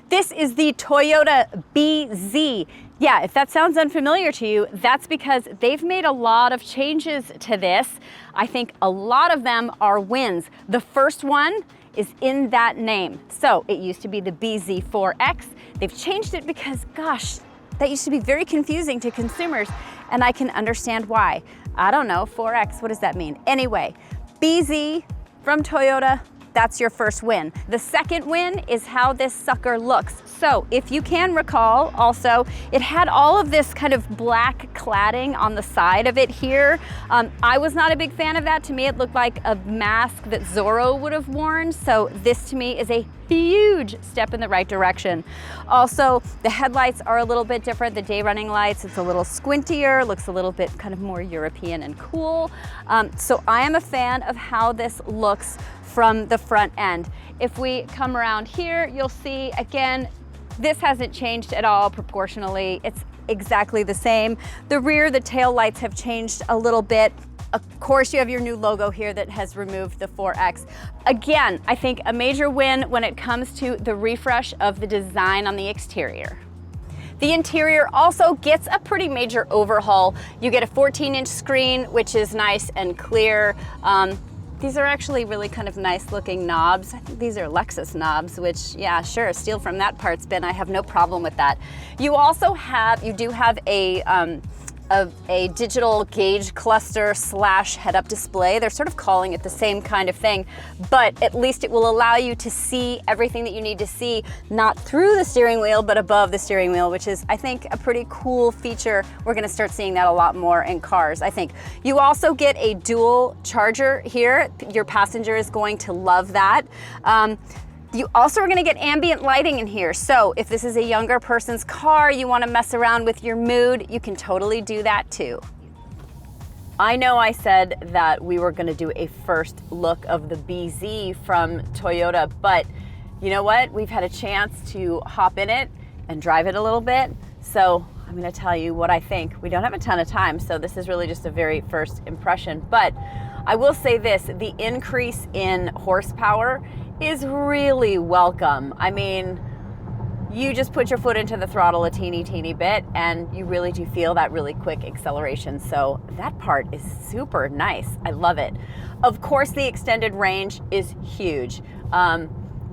This is the Toyota BZ. Yeah, if that sounds unfamiliar to you, that's because they've made a lot of changes to this. I think a lot of them are wins. The first one is in that name. So it used to be the BZ4X. They've changed it because, gosh, that used to be very confusing to consumers, and I can understand why. I don't know, 4X, what does that mean? Anyway, BZ from Toyota, that's your first win. The second win is how this sucker looks. So if you can recall also, it had all of this kind of black cladding on the side of it here. I was not a big fan of that. To me, it looked like a mask that Zorro would have worn. So this to me is a huge step in the right direction. Also, the headlights are a little bit different. The day running lights, it's a little squintier, looks a little bit kind of more European and cool. So I am a fan of how this looks from the front end. If we come around here, you'll see, again, this hasn't changed at all proportionally. It's exactly the same. The rear, the tail lights have changed a little bit. Of course, you have your new logo here that has removed the 4X. Again, I think a major win when it comes to the refresh of the design on the exterior. The interior also gets a pretty major overhaul. You get a 14-inch screen, which is nice and clear. These are actually really kind of nice looking knobs. I think these are Lexus knobs, which, yeah, sure, steal from that parts bin. I have no problem with that. You also have, you do have a digital gauge cluster / head-up display. They're sort of calling it the same kind of thing, but at least it will allow you to see everything that you need to see, not through the steering wheel, but above the steering wheel, which is, I think, a pretty cool feature. We're gonna start seeing that a lot more in cars, I think. You also get a dual charger here. Your passenger is going to love that. You also are gonna get ambient lighting in here. So if this is a younger person's car, you wanna mess around with your mood, you can totally do that too. I know I said that we were gonna do a first look of the BZ from Toyota, but you know what? We've had a chance to hop in it and drive it a little bit. So I'm gonna tell you what I think. We don't have a ton of time, so this is really just a very first impression, but I will say this, the increase in horsepower is really welcome. I mean, you just put your foot into the throttle a teeny bit and you really do feel that really quick acceleration. So that part is super nice. I love it. Of course, the extended range is huge.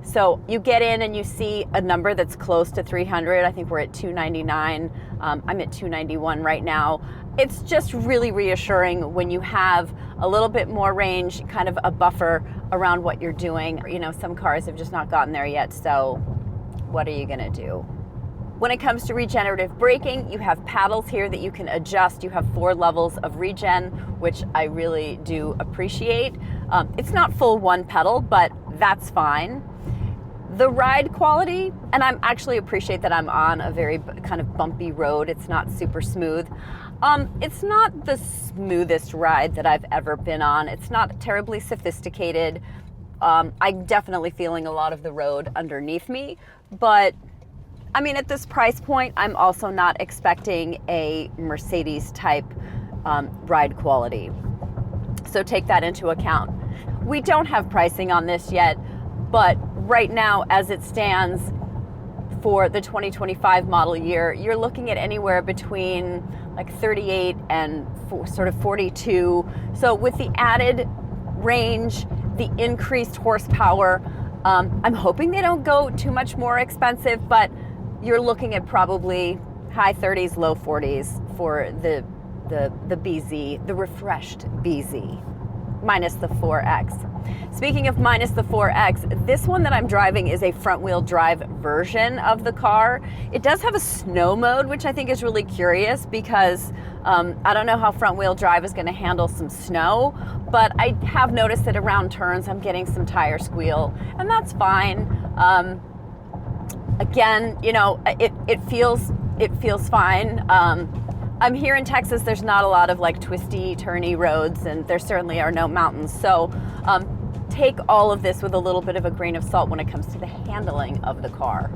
So you get in and you see a number that's close to 300. I think we're at 299. I'm at 291 right now. It's just really reassuring when you have a little bit more range, kind of a buffer around what you're doing. You know, some cars have just not gotten there yet, so what are you gonna do? When it comes to regenerative braking, you have paddles here that you can adjust. You have 4 levels of regen, which I really do appreciate. It's not full one pedal, but that's fine. The ride quality, and I actually appreciate that I'm on a very kind of bumpy road. It's not super smooth. It's not the smoothest ride that I've ever been on. It's not terribly sophisticated. I'm definitely feeling a lot of the road underneath me, but I mean, at this price point, I'm also not expecting a Mercedes type ride quality. So take that into account. We don't have pricing on this yet, but right now, as it stands for the 2025 model year, you're looking at anywhere between like 38 and sort of 42. So with the added range, the increased horsepower, I'm hoping they don't go too much more expensive, but you're looking at probably high 30s, low 40s for the BZ, the refreshed BZ, minus the 4X. Speaking of minus the 4X, this one that I'm driving is a front-wheel drive version of the car. It does have a snow mode, which I think is really curious because I don't know how front-wheel drive is going to handle some snow, but I have noticed that around turns I'm getting some tire squeal, and that's fine. Again, you know, it feels fine. I'm here in Texas. There's not a lot of like twisty, turny roads, and there certainly are no mountains. So take all of this with a little bit of a grain of salt when it comes to the handling of the car.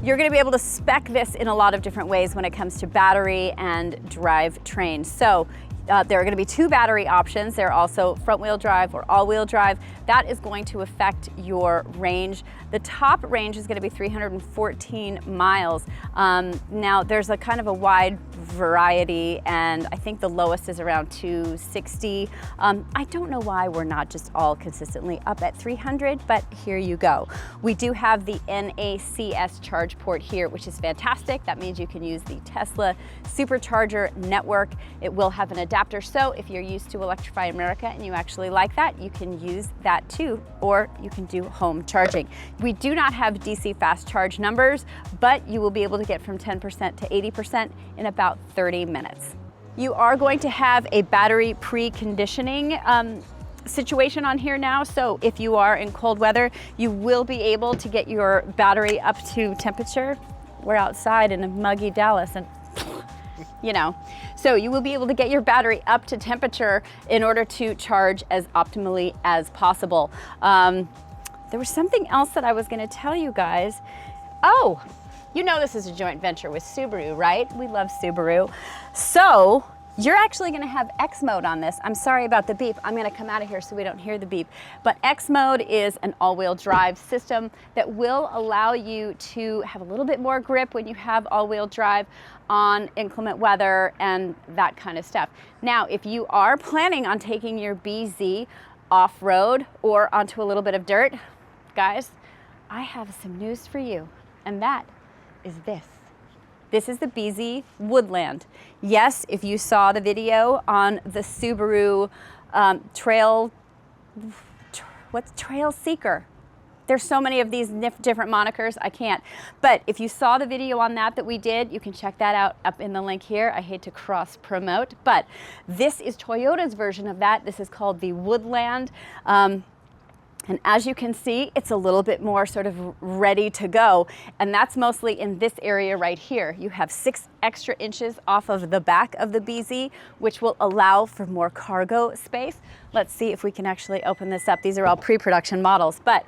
You're going to be able to spec this in a lot of different ways when it comes to battery and drivetrain. So there are going to be 2 battery options. There are also front-wheel drive or all-wheel drive. That is going to affect your range. The top range is going to be 314 miles. Now there's a kind of a wide variety, and I think the lowest is around 260. I don't know why we're not just all consistently up at 300, but here you go. We do have the NACS charge port here, which is fantastic. That means you can use the Tesla supercharger network. It will have an adapter, so if you're used to Electrify America and you actually like that, you can use that too, or you can do home charging. We do not have DC fast charge numbers, but you will be able to get from 10% to 80% in about 30 minutes. You are going to have a battery preconditioning situation on here now, so if you are in cold weather, you will be able to get your battery up to temperature. We're outside in a muggy Dallas, and you know, so you will be able to get your battery up to temperature in order to charge as optimally as possible. There was something else that I was going to tell you guys. Oh, you know this is a joint venture with Subaru, right? We love Subaru. So you're actually going to have X mode on this. I'm sorry about the beep. I'm going to come out of here so we don't hear the beep. But X mode is an all-wheel drive system that will allow you to have a little bit more grip when you have all-wheel drive on inclement weather and that kind of stuff. Now, if you are planning on taking your BZ off-road or onto a little bit of dirt, guys, I have some news for you, and that is this. This is the BZ Woodland. Yes, if you saw the video on the Subaru Trail Seeker. There's so many of these different monikers, I can't. But if you saw the video on that we did, you can check that out up in the link here. I hate to cross promote, but this is Toyota's version of that. This is called the Woodland. And as you can see, it's a little bit more sort of ready to go. And that's mostly in this area right here. You have 6 extra inches off of the back of the BZ, which will allow for more cargo space. Let's see if we can actually open this up. These are all pre-production models, but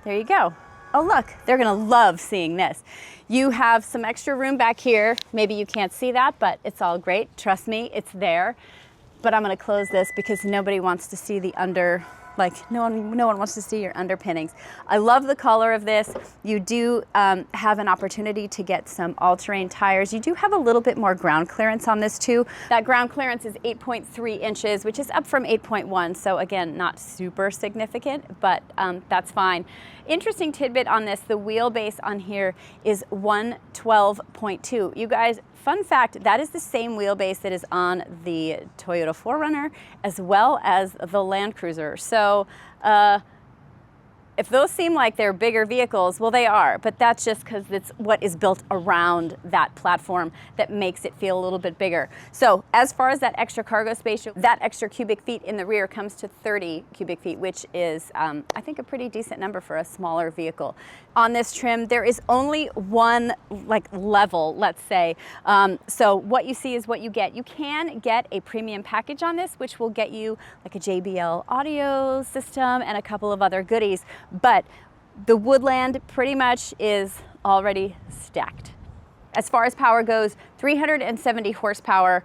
there you go. Oh look, they're gonna love seeing this. You have some extra room back here. Maybe you can't see that, but it's all great. Trust me, it's there. But I'm gonna close this because nobody wants to see the under, like no one wants to see your underpinnings. I love the color of this. You do have an opportunity to get some all-terrain tires. You do have a little bit more ground clearance on this too. That ground clearance is 8.3 inches, which is up from 8.1. So again, not super significant, but that's fine. Interesting tidbit on this, the wheelbase on here is 112.2. You guys, fun fact, that is the same wheelbase that is on the Toyota 4Runner as well as the Land Cruiser. So if those seem like they're bigger vehicles, well, they are, but that's just because it's what is built around that platform that makes it feel a little bit bigger. So as far as that extra cargo space, that extra cubic feet in the rear comes to 30 cubic feet, which is, I think, a pretty decent number for a smaller vehicle. On this trim, there is only one level, let's say. So what you see is what you get. You can get a premium package on this, which will get you like a JBL audio system and a couple of other goodies. But the Woodland pretty much is already stacked. As far as power goes, 370 horsepower,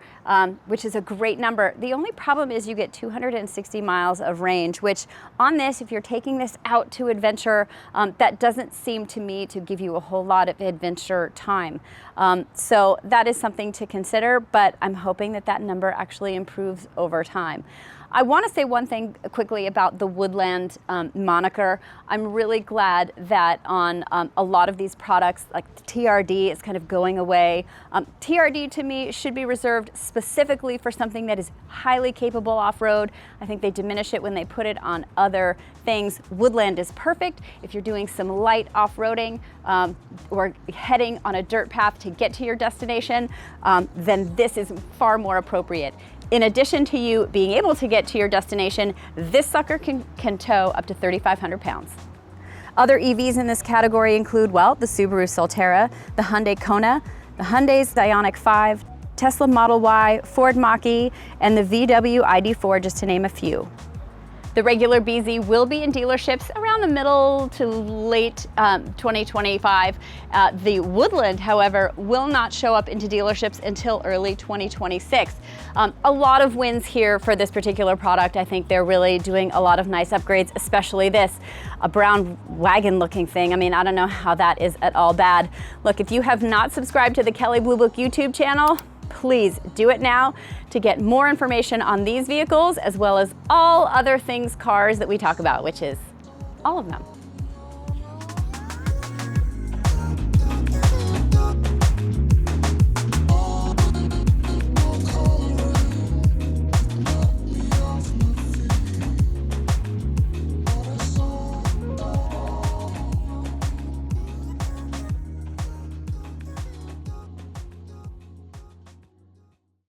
which is a great number. The only problem is you get 260 miles of range, which on this, if you're taking this out to adventure, that doesn't seem to me to give you a whole lot of adventure time. So that is something to consider, but I'm hoping that that number actually improves over time. I want to say one thing quickly about the Woodland moniker. I'm really glad that on a lot of these products, like the TRD, is kind of going away. TRD to me should be reserved specifically for something that is highly capable off-road. I think they diminish it when they put it on other things. Woodland is perfect if you're doing some light off-roading or heading on a dirt path to get to your destination, then this is far more appropriate. In addition to you being able to get to your destination, this sucker can tow up to 3,500 pounds. Other EVs in this category include, well, the Subaru Solterra, the Hyundai Kona, the Hyundai's Ioniq 5, Tesla Model Y, Ford Mach-E, and the VW ID4, just to name a few. The regular BZ will be in dealerships around the middle to late 2025. The Woodland, however, will not show up into dealerships until early 2026. A lot of wins here for this particular product. I think they're really doing a lot of nice upgrades, especially this, a brown wagon looking thing. I mean, I don't know how that is at all bad. Look, if you have not subscribed to the Kelley Blue Book YouTube channel, please do it now to get more information on these vehicles, as well as all other things cars that we talk about, which is all of them.